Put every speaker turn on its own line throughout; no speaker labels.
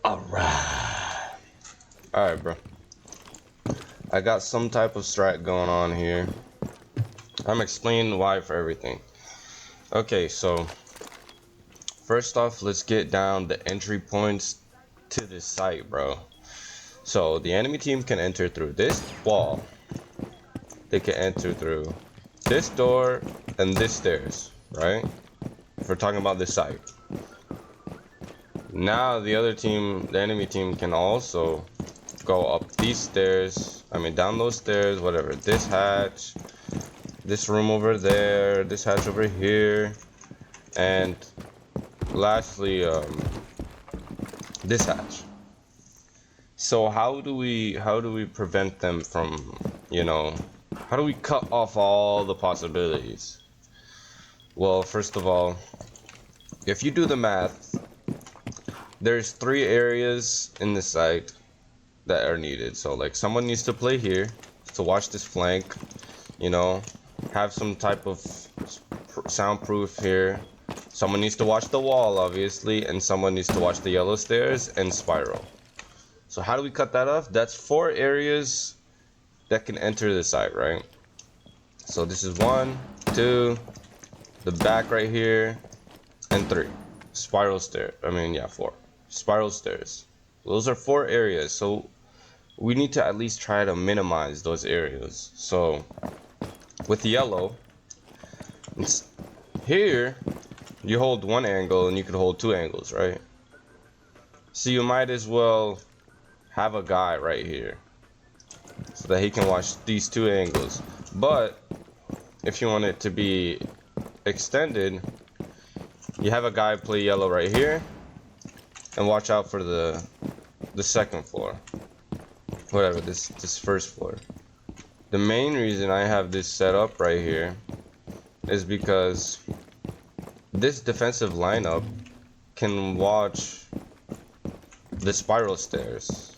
Alright. Alright, bro. I got some type of strat going on here. I'm explaining why for everything. Okay, so first off, let's get down the entry points to this site, bro. So the enemy team can enter through this wall. They can enter through this door and this stairs, right? If we're talking about this site. Now the other team, the enemy team, can also go up these stairs. I mean down those stairs, whatever. This hatch, this room over there, this hatch over here, and lastly, this hatch. So how do we prevent them from, how do we cut off all the possibilities? Well, first of all, if you do the math, there's 3 areas in the site that are needed. So like someone needs to play here to watch this flank, have some type of soundproof here. Someone needs to watch the wall, obviously, and someone needs to watch the yellow stairs and spiral. So how do we cut that off? That's 4 areas that can enter the site, right? So this is 1, 2, the back right here, and 3. Spiral stair. 4. Spiral stairs. Those are 4 areas. So we need to at least try to minimize those areas. So with yellow, here you hold 1 angle and you could hold 2 angles, right? So you might as well have a guy right here so that he can watch these 2 angles. But if you want it to be extended, you have a guy play yellow right here and watch out for the second floor, whatever, this first floor. The main reason I have this set up right here is because this defensive lineup can watch the spiral stairs.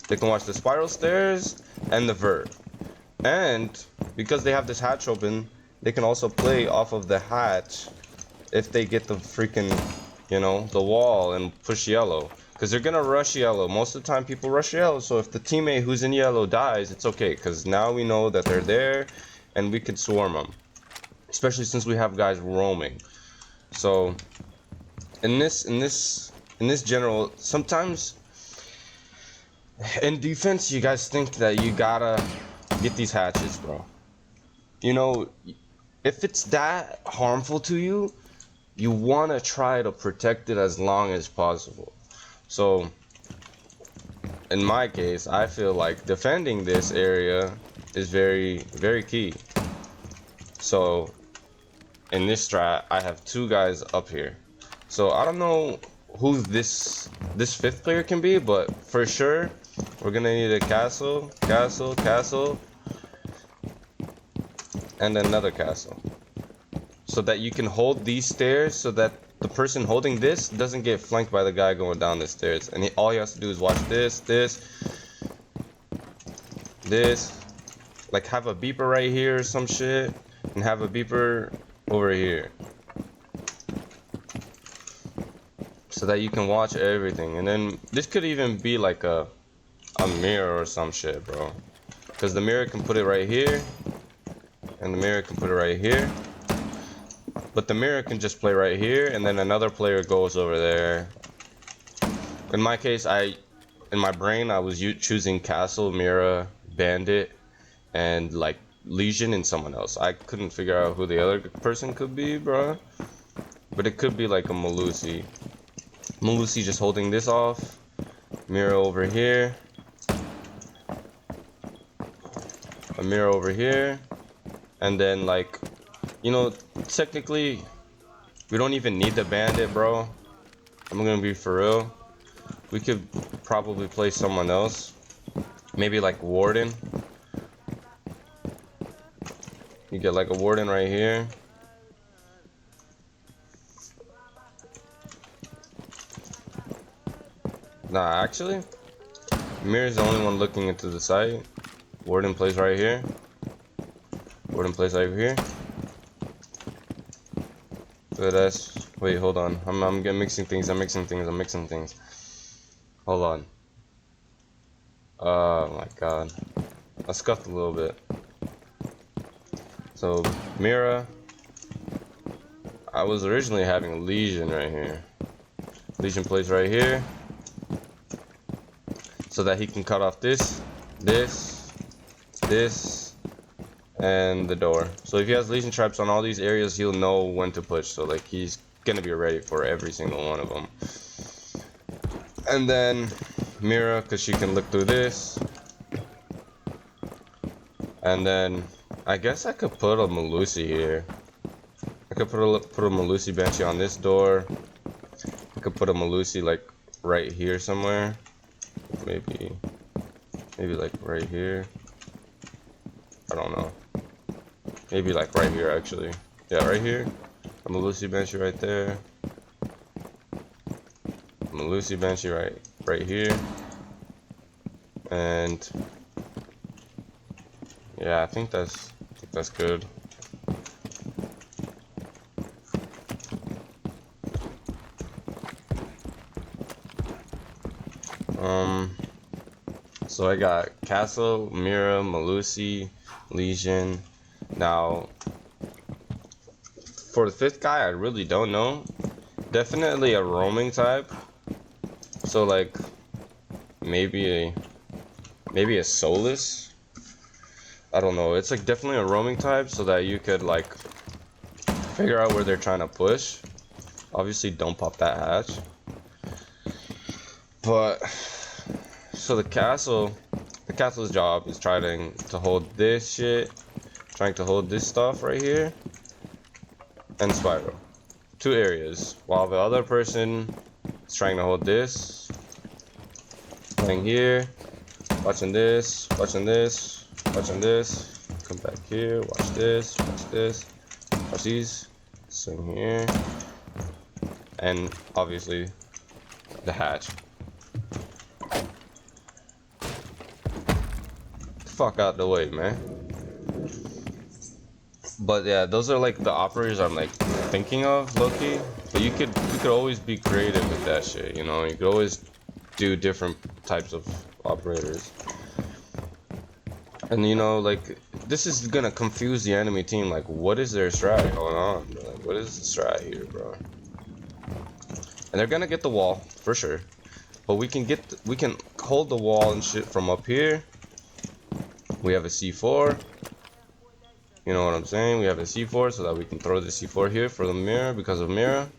They can watch the spiral stairs and the vert. And because they have this hatch open, they can also play off of the hatch if they get the freaking, the wall and push yellow. Because they're gonna rush yellow. Most of the time people rush yellow. So if the teammate who's in yellow dies, it's okay. Because now we know that they're there and we could swarm them. Especially since we have guys roaming. So in this general, sometimes in defense you guys think that you gotta get these hatches, bro. If it's that harmful to you, you want to try to protect it as long as possible. So in my case, I feel like defending this area is very, very key. So in this strat, I have 2 guys up here. So I don't know who this 5th player can be, but for sure we're gonna need a castle, and another castle, so that you can hold these stairs, so that the person holding this doesn't get flanked by the guy going down the stairs. And all he has to do is watch this, like have a beeper right here or some shit, and have a beeper over here, so that you can watch everything. And then this could even be like a mirror or some shit, bro, because the mirror can put it right here and the mirror can put it right here, but the mirror can just play right here and then another player goes over there. In my case, in my brain I was choosing castle, Mira, bandit, and like lesion and someone else. I couldn't figure out who the other person could be, bro, but it could be like a melusi just holding this off, Mira over here, a mirror over here, and then like, technically we don't even need the bandit, bro. I'm gonna be for real. We could probably play someone else, maybe like warden. You get like a warden right here. Nah, actually Mira's the only one looking into the site. Warden plays right here. Warden plays over here. So that's, wait, hold on. I'm mixing things. Hold on. Oh my god. I scuffed a little bit. So, Mira. I was originally having lesion right here. Lesion plays right here. So that he can cut off this, and the door. So if he has lesion traps on all these areas, he'll know when to push. So like he's gonna be ready for every single one of them. And then Mira, because she can look through this. And then I guess I could put a melusi here. I could put a melusi banshee on this door. I could put a melusi like right here somewhere. Maybe like right here. I don't know. Maybe like right here actually. Yeah, right here. A melusi banshee right there. A melusi banshee right here. And yeah, I think that's good. So I got Castle, Mira, Melusi, Lesion. Now, for the fifth guy, I really don't know. Definitely a roaming type. So like, maybe a Solus. I don't know. It's like definitely a roaming type, so that you could like figure out where they're trying to push. Obviously, don't pop that hatch. But so the castle's job is trying to hold this shit, trying to hold this stuff right here, and spiral. 2 areas, while the other person is trying to hold this, playing here, watching this, watching this, watching this. Come back here, watch this, watch these, swing here, and obviously the hatch. Fuck out the way, man. But yeah, those are like the operators I'm like thinking of, low-key. But you could always be creative with that shit, you know. You could always do different types of operators. And you know, like this is gonna confuse the enemy team. Like, what is their strat going on? Like, what is the strat here, bro? And they're gonna get the wall for sure. But we can hold the wall and shit from up here. We have a C4. You know what I'm saying? We have a C4 so that we can throw the C4 here for the Mira because of Mira.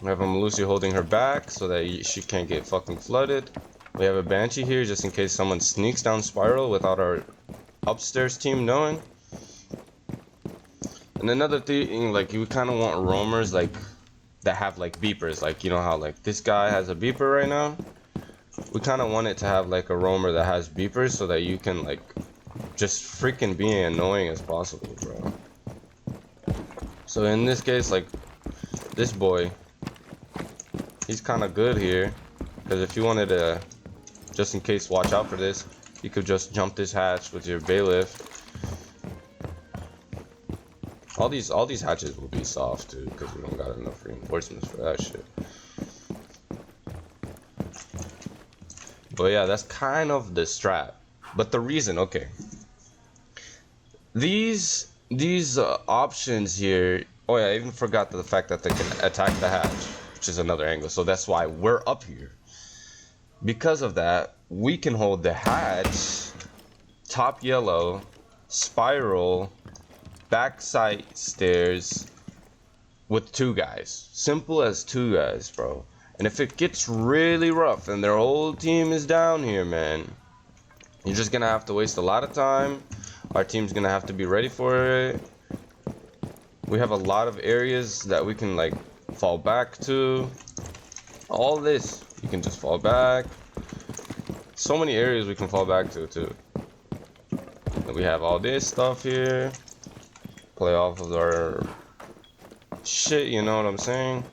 We have a Melusi holding her back so that she can't get fucking flooded. We have a Banshee here just in case someone sneaks down Spiral without our upstairs team knowing. And another thing, like you kind of want roamers like that have like beepers. Like you know how like this guy has a beeper right now? We kind of want it to have like a roamer that has beepers so that you can like just freaking be annoying as possible, bro. So in this case, like this boy, he's kind of good here because if you wanted to, just in case, watch out for this, you could just jump this hatch with your bailiff. All these hatches will be soft too because we don't got enough reinforcements for that shit. But yeah, that's kind of the strat. But the reason, okay, these options here. Oh yeah, I even forgot the fact that they can attack the hatch, which is another angle. So that's why we're up here. Because of that, we can hold the hatch, top yellow, spiral, backside stairs with 2 guys. Simple as 2 guys, bro. And if it gets really rough and their whole team is down here, man, you're just gonna have to waste a lot of time. Our team's gonna have to be ready for it. We have a lot of areas that we can like fall back to. All this, you can just fall back. So many areas we can fall back to too. And we have all this stuff here. Play off of our shit, you know what I'm saying?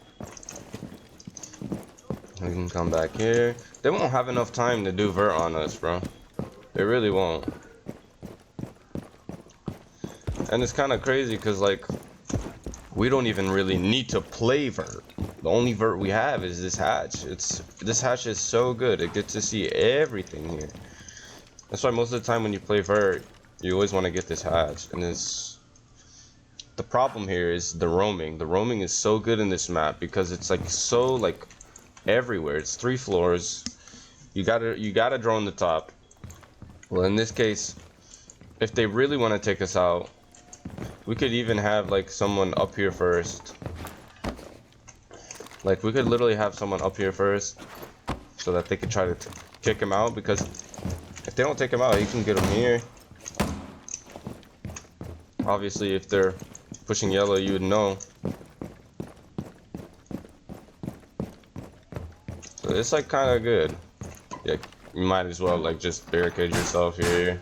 We can come back here. They won't have enough time to do vert on us, bro. They really won't. And it's kind of crazy because like we don't even really need to play vert. The only vert we have is this hatch. This hatch is so good. It gets to see everything here. That's why most of the time when you play vert, you always want to get this hatch. And the problem here is the roaming. The roaming is so good in this map because it's like so like everywhere. It's 3 floors. You gotta drone the top. Well, in this case, if they really want to take us out, we could even have like someone up here first. Like we could literally have someone up here first, so that they could try to kick him out. Because if they don't take him out, you can get him here. Obviously, if they're pushing yellow, you would know. So it's like kind of good. Yeah, you might as well like just barricade yourself here.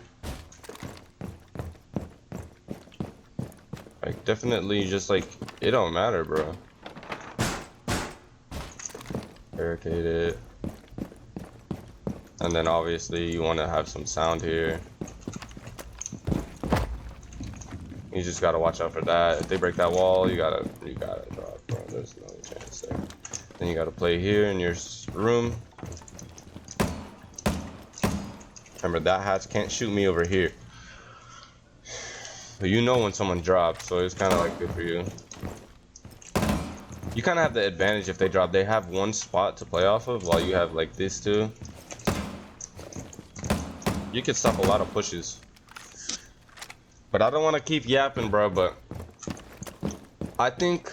Like definitely just like it don't matter, bro. Barricade it. And then obviously you want to have some sound here. You just gotta watch out for that. If they break that wall, you gotta drop, bro. There's no chance there. Then you gotta play here in your room. Remember, that hatch can't shoot me over here. But you know when someone drops, so it's kind of like good for you. You kind of have the advantage if they drop. They have one spot to play off of, while you have like this too. You can stop a lot of pushes. But I don't want to keep yapping, bro, but I think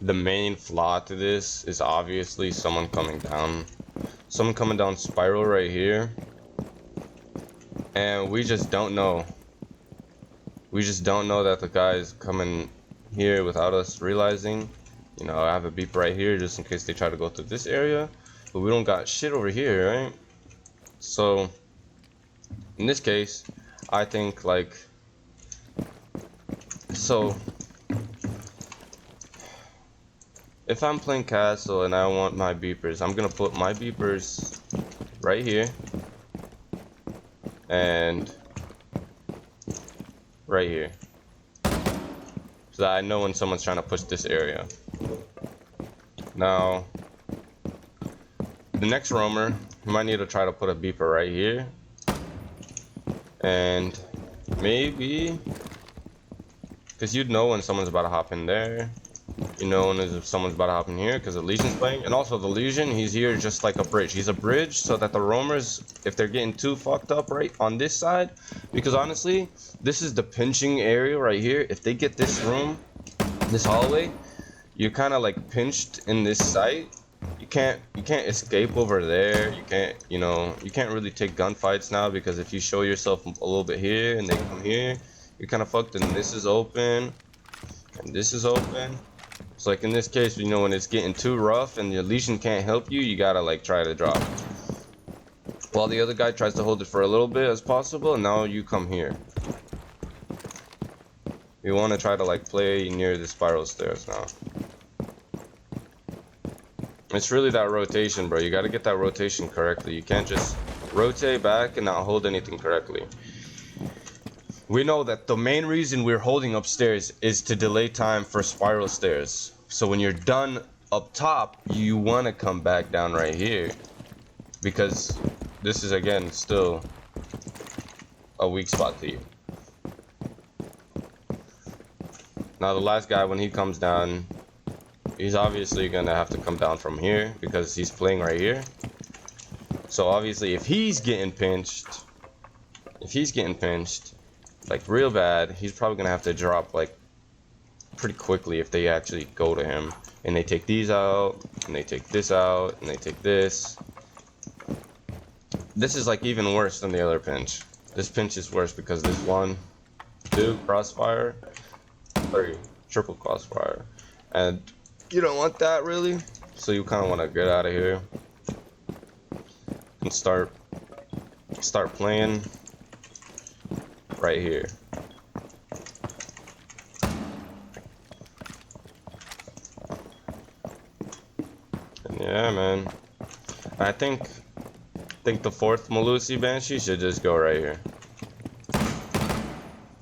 the main flaw to this is obviously someone coming down. Someone coming down spiral right here. And we just don't know. We just don't know that the guy is coming here without us realizing. You know, I have a beep right here just in case they try to go through this area. But we don't got shit over here, right? So, in this case, I think like... So, if I'm playing castle and I want my beepers, I'm gonna put my beepers right here. And right here, so that I know when someone's trying to push this area. Now, the next roamer, you might need to try to put a beeper right here, and maybe, because you'd know when someone's about to hop in there. You know when if someone's about to hop in here, because the Legion's playing. And also the Legion, he's here just like a bridge. He's a bridge so that the roamers, if they're getting too fucked up right on this side, because honestly, this is the pinching area right here. If they get this room, this hallway, you're kind of like pinched in this site. You can't escape over there. You can't, you know, you can't really take gunfights now, because if you show yourself a little bit here and they come here, you're kind of fucked. And this is open, and this is open. So like in this case, you know, when it's getting too rough and your Legion can't help you, you gotta like try to drop. While the other guy tries to hold it for a little bit as possible, and now you come here. You want to try to like play near the spiral stairs now. It's really that rotation, bro. You gotta get that rotation correctly. You can't just rotate back and not hold anything correctly. We know that the main reason we're holding upstairs is to delay time for spiral stairs. So when you're done up top, you want to come back down right here, because this is again still a weak spot to you. Now the last guy, when he comes down, he's obviously gonna have to come down from here because he's playing right here. So obviously if he's getting pinched, like real bad, he's probably gonna have to drop like pretty quickly if they actually go to him. And they take these out, and they take this out, and they take this. This is like even worse than the other pinch. This pinch is worse because there's 1, 2 crossfire, 3 triple crossfire, and you don't want that really. So you kind of want to get out of here and start playing right here. And yeah, man. I think the 4th Melusi Banshee should just go right here.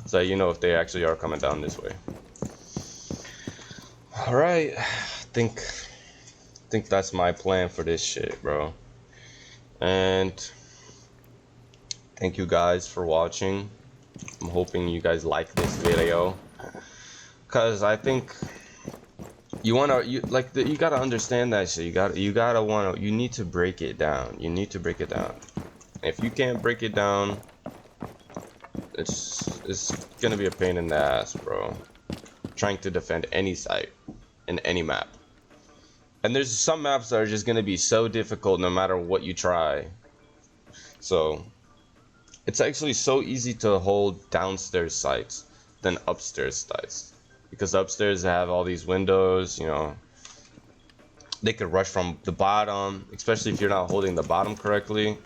So you know if they actually are coming down this way. Alright, I think think that's my plan for this shit, bro. And thank you guys for watching. I'm hoping you guys like this video, cause I think you gotta understand that shit. You need to break it down. You need to break it down. If you can't break it down, it's gonna be a pain in the ass, bro. Trying to defend any site in any map. And there's some maps that are just gonna be so difficult no matter what you try. So it's actually so easy to hold downstairs sites than upstairs sites, because upstairs have all these windows, you know. They could rush from the bottom, especially if you're not holding the bottom correctly.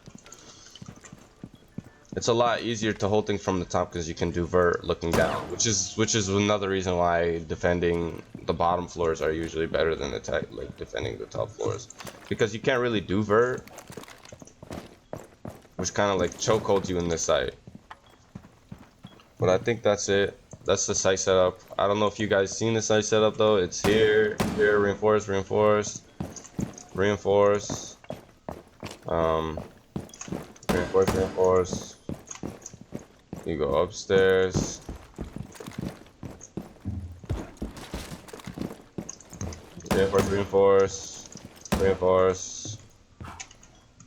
It's a lot easier to hold things from the top because you can do vert looking down, which is another reason why defending the bottom floors are usually better than defending the top floors, because you can't really do vert, which kind of like chokeholds you in this site. But I think that's it. That's the site setup. I don't know if you guys seen the site setup though. It's here, reinforce, reinforce, reinforce, reinforce, reinforce. You go upstairs. Reinforce, reinforce, reinforce.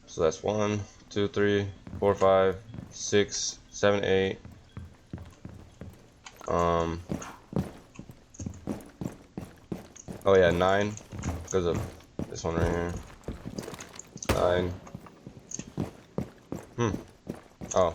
So that's 1, 2, 3, 4, 5, 6, 7, 8. Oh yeah, 9 because of this one right here. 9. Oh.